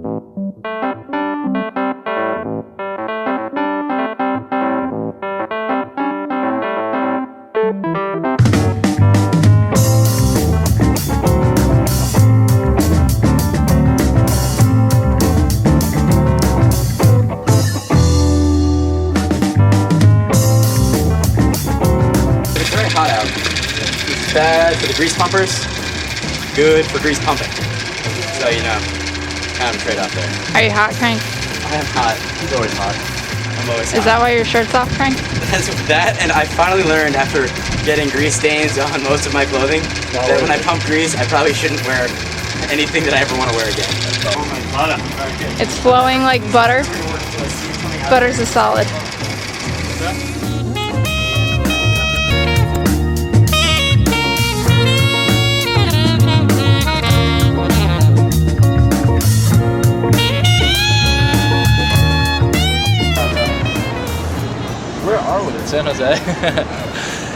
Hot out. It's bad for the grease pumpers, good for grease pumping. So you know, kind of a trade-off there. Are you hot, Crank? I am hot. He's always hot. I'm always hot. Is that why your shirt's off, Crank? That's that, and I finally learned after getting grease stains on most of my clothing that when I pump grease, I probably shouldn't wear anything that I ever want to wear again. Oh my butter. It's flowing like butter. Butter's a solid. San Jose.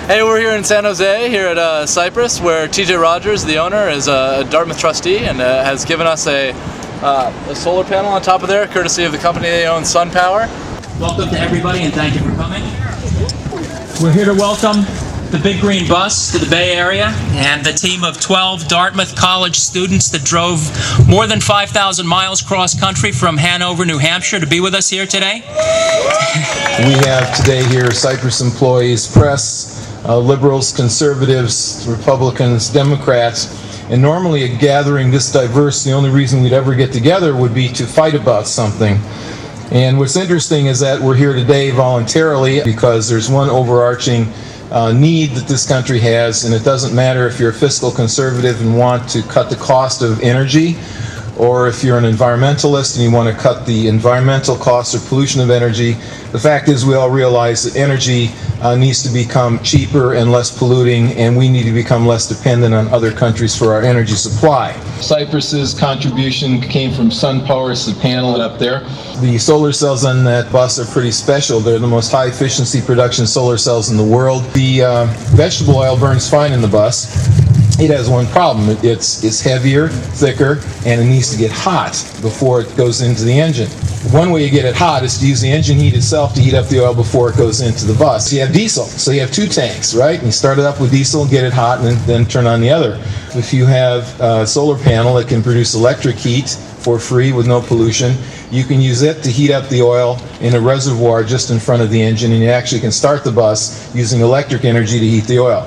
Hey, we're here in San Jose, here at Cypress, where TJ Rogers, the owner, is a Dartmouth trustee and has given us a solar panel on top of there, courtesy of the company they own, SunPower. Welcome to everybody and thank you for coming. We're here to welcome the Big Green Bus to the Bay Area and the team of 12 Dartmouth College students that drove more than 5,000 miles cross country from Hanover, New Hampshire to be with us here today. We have today here Cypress employees, press, liberals, conservatives, Republicans, Democrats, and normally a gathering this diverse, the only reason we'd ever get together would be to fight about something. And what's interesting is that we're here today voluntarily because there's one overarching need that this country has, and it doesn't matter if you're a fiscal conservative and want to cut the cost of energy, or if you're an environmentalist and you want to cut the environmental cost or pollution of energy. The fact is we all realize that energy needs to become cheaper and less polluting, and we need to become less dependent on other countries for our energy supply. Cypress's contribution came from SunPower. It's the panel up there. The solar cells on that bus are pretty special. They're the most high efficiency production solar cells in the world. The vegetable oil burns fine in the bus. It has one problem. It's heavier, thicker, and it needs to get hot before it goes into the engine. One way you get it hot is to use the engine heat itself to heat up the oil before it goes into the bus. You have diesel, so you have two tanks, right? And you start it up with diesel, get it hot, and then turn on the other. If you have a solar panel that can produce electric heat for free with no pollution, you can use it to heat up the oil in a reservoir just in front of the engine, and you actually can start the bus using electric energy to heat the oil.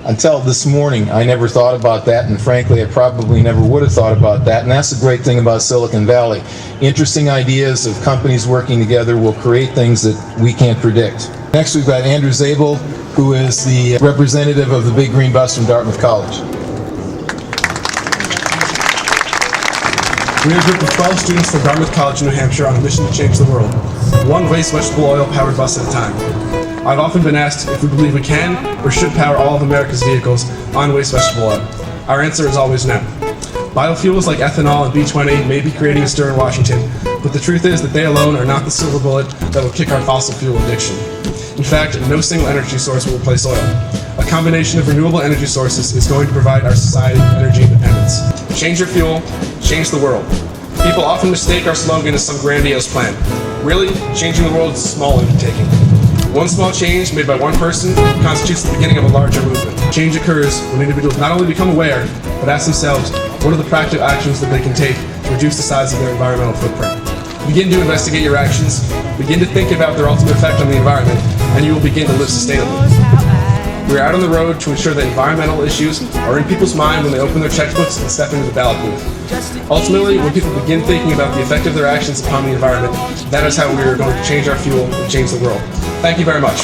Until this morning, I never thought about that, and frankly, I probably never would have thought about that, and that's the great thing about Silicon Valley. Interesting ideas of companies working together will create things that we can't predict. Next, we've got Andrew Zabel, who is the representative of the Big Green Bus from Dartmouth College. We are a group of 12 students from Dartmouth College in New Hampshire on a mission to change the world, one waste vegetable oil powered bus at a time. I've often been asked if we believe we can or should power all of America's vehicles on waste vegetable oil. Our answer is always no. Biofuels like ethanol and B20 may be creating a stir in Washington, but the truth is that they alone are not the silver bullet that will kick our fossil fuel addiction. In fact, no single energy source will replace oil. A combination of renewable energy sources is going to provide our society energy independence. Change your fuel, change the world. People often mistake our slogan as some grandiose plan. Really, changing the world is a small undertaking. One small change made by one person constitutes the beginning of a larger movement. Change occurs when individuals not only become aware, but ask themselves what are the practical actions that they can take to reduce the size of their environmental footprint. Begin to investigate your actions, begin to think about their ultimate effect on the environment, and you will begin to live sustainably. We are out on the road to ensure that environmental issues are in people's mind when they open their checkbooks and step into the ballot booth. Ultimately, when people begin thinking about the effect of their actions upon the environment, that is how we are going to change our fuel and change the world. Thank you very much.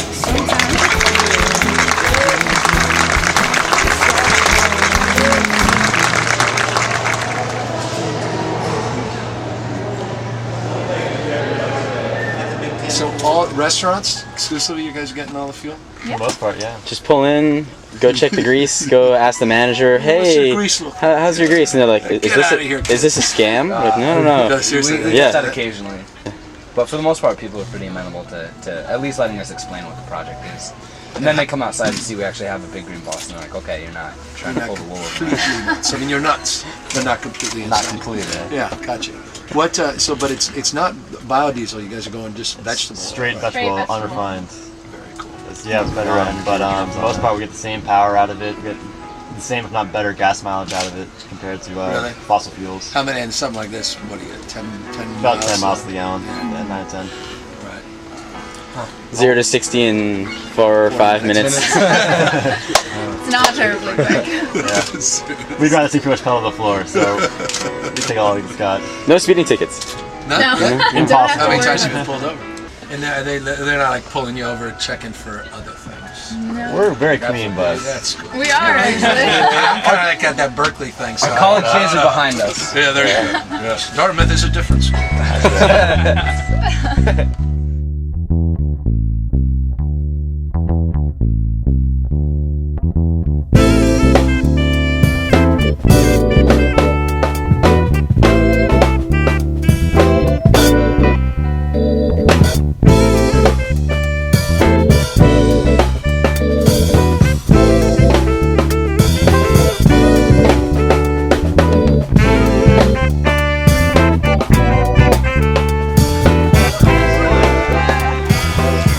So all restaurants, exclusively, you guys are getting all the fuel? For the most part, yeah. Just pull in, go check the grease, go ask the manager, hey, how's your grease? And they're like, is this a scam? Like, no. No, seriously. We get that occasionally. But for the most part, people are pretty amenable to at least letting us explain what the project is. And then they come outside and see we actually have a big green boss, and they're like, okay, you're not trying to pull the wool over. I mean, you're nuts, but not completely insane. Not completely. Yeah, gotcha. What? But it's not biodiesel. You guys are going just vegetable. Straight vegetable, unrefined. Very cool. It's better end, but for the most part we get the same power out of it. We get the same, if not better, gas mileage out of it compared to Really? fossil fuels. How many? And something like this? What do you get? 10 About miles? 10 miles to the gallon. Yeah, 9 to 10. Right. 0 to 60 in 4 or 5 minutes. It's not terribly quick. We'd rather see too much pedal to the floor, so we take all we've got. No speeding tickets. No. Impossible. How many times have you been pulled over? And they're not like pulling you over, checking for other things. No. We're very clean, but That's cool. We are actually. I'm kind of like at that Berkeley thing. So College days are behind us. Yeah, there you go. Yes. Dartmouth is a difference.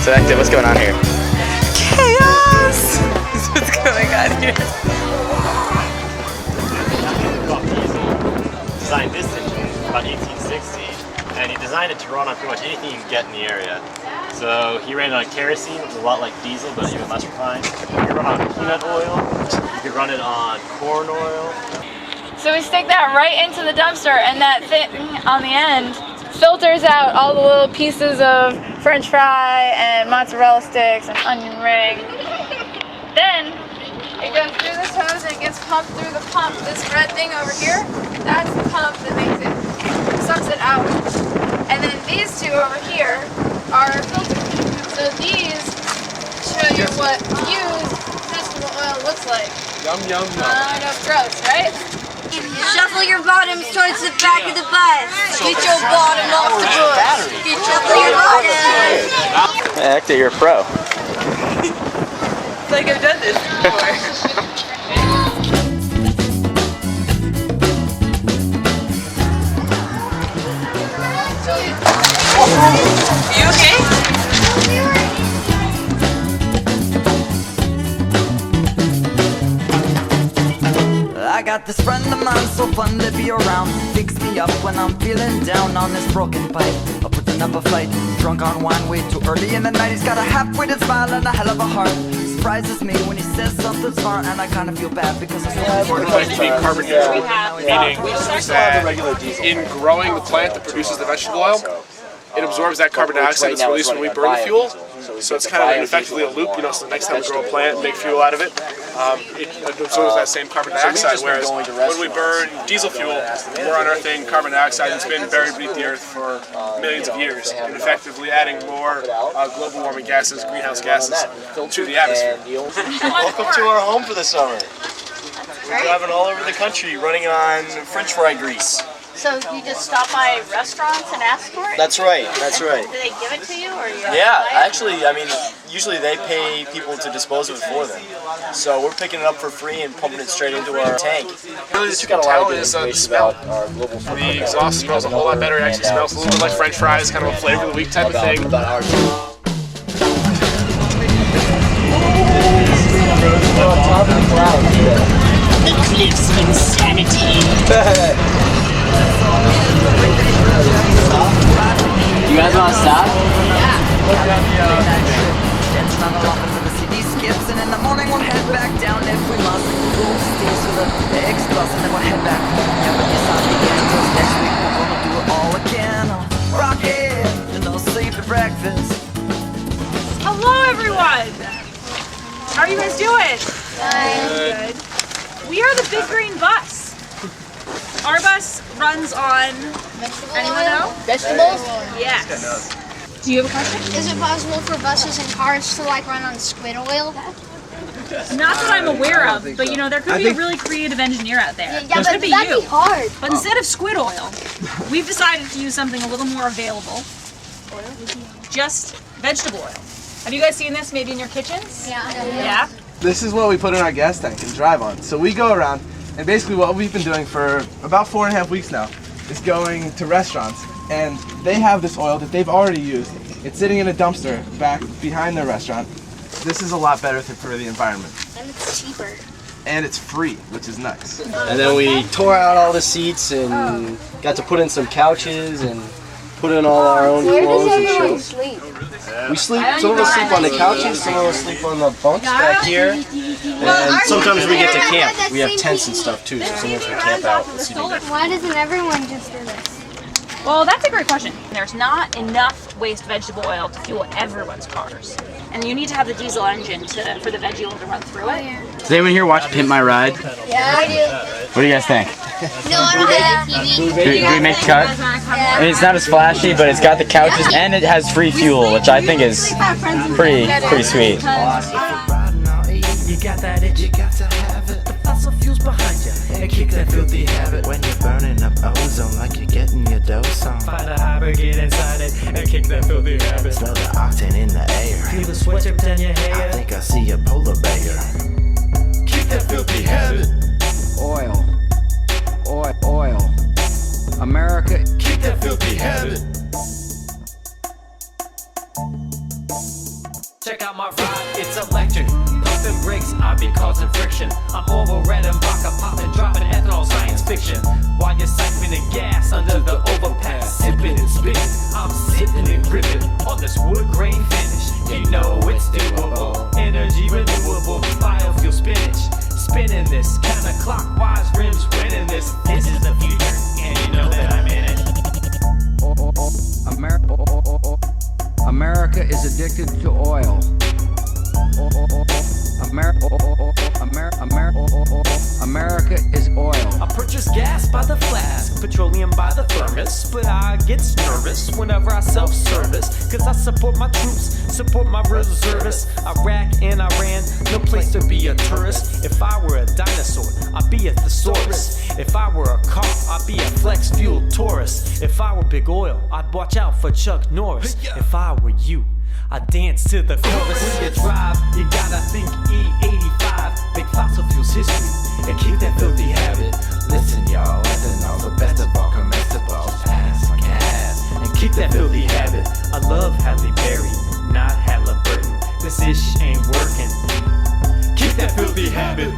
So Active, what's going on here? Chaos! Is what's going on here. designed this engine about 1860, and he designed it to run on pretty much anything you can get in the area. So he ran it on kerosene, which is a lot like diesel, but even less refined. You could run on peanut oil. You could run it on corn oil. So we stick that right into the dumpster, and that thing on the end filters out all the little pieces of French fry and mozzarella sticks and onion ring. Then it goes through this hose and it gets pumped through the pump. This red thing over here, that's the pump that makes it, sucks it out. And then these two over here are filters. So these show you what used vegetable oil looks like. Yum, yum, yum. I know, gross, right? Shuffle your bottoms towards the back of the bus. Get your bottom off the bus. Shuffle your bottom. Actor, you're a pro. It's like I've done this before. You okay? I got this friend of mine, so fun to be around. Picks me up when I'm feeling down on this broken pipe. I'm putting up a fight, drunk on wine way too early in the night. He's got a half-witted smile and a hell of a heart. Surprises me when he says something smart, and I kind of feel bad because I We're trying to be carbon neutral, meaning that in growing the plant that produces the vegetable oil, it absorbs that carbon dioxide that's released when we burn the fuel. So it's kind of effectively a loop, you know, so the next time we grow a plant and make fuel out of it, it absorbs that same carbon dioxide, whereas when we burn diesel fuel, we're unearthing carbon dioxide that's been buried beneath the earth for millions of years, and effectively adding more global warming gases, greenhouse gases, to the atmosphere. Welcome to our home for the summer. We're driving all over the country running on French fry grease. So you just stop by restaurants and ask for it? That's right, that's right. Do they give it to you, or you? Yeah, actually, I mean, usually they pay people to dispose of it for them. So we're picking it up for free and pumping it straight into our tank. Really, what you can tell is the smell. The exhaust smells a whole lot better. It actually smells a little bit like French fries, kind of a flavor of the week type of thing. Eclipse insanity. You guys want to stop? skips, and in the morning we'll head back down if we must. Roll stays for the X plus, and then we'll head back home. Yeah, but yes, I'll begin till next week. We're gonna do it all again. Rock it, and I'll save the breakfast. Hello, everyone. How are you guys doing? Good. We are the Big Green Bus. Our bus runs on. Anyone know? Vegetables? Yes. Do you have a question? Is it possible for buses and cars to like run on squid oil? Not that I'm aware of, but you know, there could be a really creative engineer out there. Yeah, but be that'd you. be hard. But instead of squid oil, we've decided to use something a little more available. Just vegetable oil. Have you guys seen this maybe in your kitchens? Yeah? This is what we put in our gas tank and drive on. So we go around, and basically what we've been doing for about 4.5 weeks now is going to restaurants, and they have this oil that they've already used. It's sitting in a dumpster back behind their restaurant. This is a lot better for the environment. And it's cheaper. And it's free, which is nice. And then we tore out all the seats and got to put in some couches and put in all our own clothes and shit. Sleep? We sleep, some of us sleep on the couches, some of us sleep on the bunks back here. And sometimes we get to camp. We have tents and stuff too, so sometimes we camp out and sleep. Why doesn't everyone just do this? Well, that's a great question. There's not enough waste vegetable oil to fuel everyone's cars. And you need to have the diesel engine for the veggie oil to run through it. Does anyone here watch Pimp My Ride? Yeah, I do. What do you guys think? No, I don't have TV. Do we make the cut? I mean, it's not as flashy, but it's got the couches and it has free fuel, which I think is pretty sweet. You got that itch, you got to have it. The fossil fuels behind you, and kick that filthy habit. When you're burning up ozone like you're getting your dose on. Find a hybrid, get inside it, and kick that filthy habit. Smell the octane in the air. Feel the sweat drip down your hair. I think I see a polar bear. Kick that filthy habit. Oil. America. Kick that filthy habit. Check out my ride, it's electric. Pumping brakes, I be causing friction. I'm over red and vodka popping, dropping ethanol, science fiction. While you're siphoning gas under the overpass, sipping and spitting. I'm sitting and gripping on this wood grain finish. You know it's doable. Energy renewable, biofuel spinach. Spinning this counterclockwise, rims winning this. This is the future, and you know that I'm in it. America is addicted to oil. America is oil. I purchase gas by the flask, petroleum by the thermos, but I get nervous whenever I self-service, cause I support my troops, support my reservists. Iraq and Iran, no place to be a tourist. If I were a dinosaur, I'd be a thesaurus. If I were a car, I'd be a flex fuel Taurus. If I were big oil, I'd watch out for Chuck Norris. If I were you, I dance to the chorus. When you drive, you gotta think E85. Big fossil fuels history, and keep that filthy habit. Listen, y'all, ethanol, the best of all comestibles. Pass my gas, and keep that filthy habit. I love Halle Berry, not Halliburton. This ish ain't working. Keep that filthy habit.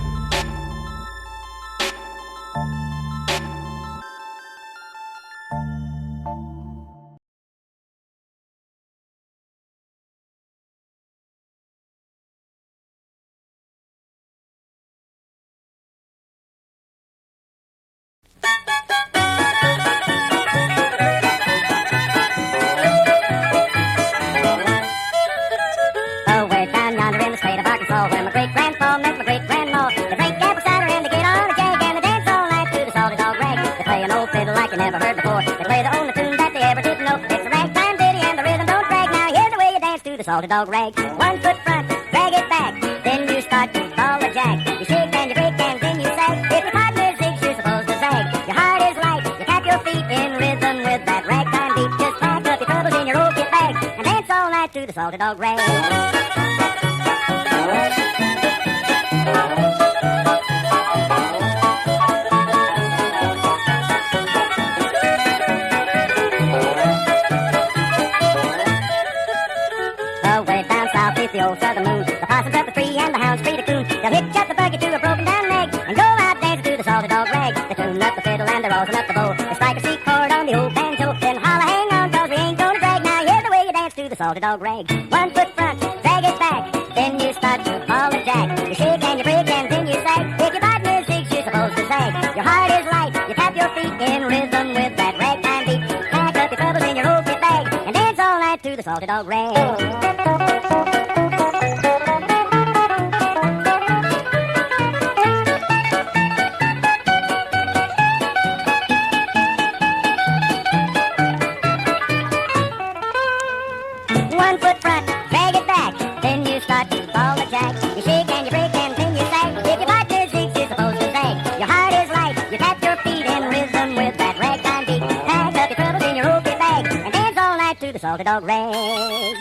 Salted dog rag, 1 foot front, drag it back, then you start to ball a jack. You shake and you break and then you sag. If your partner zigs, you're supposed to zag. Your heart is light, you tap your feet in rhythm with that ragtime beat. Just pack up your troubles in your old kit bag and dance all night to the salted dog rag. The old southern moon, the possum's up the tree and the hound's free to coon. They'll hitch up the buggy to a broken down leg and go out dancing to the salted dog rag. They tune up the fiddle and they're rosin up the bow. They strike a C chord on the old banjo, then holla, hang on, cause we ain't gonna drag. Now here's the way you dance to the salted dog rag. 1 foot front, drag it back, then you start to ball a jack. You shake and you break and then you sag. If your partner zigs, you're supposed to zag. Your heart is light, you tap your feet in rhythm with that ragtime beat. Pack up your troubles in your old kit bag and dance all night to the salted dog rag. Salted dog rag.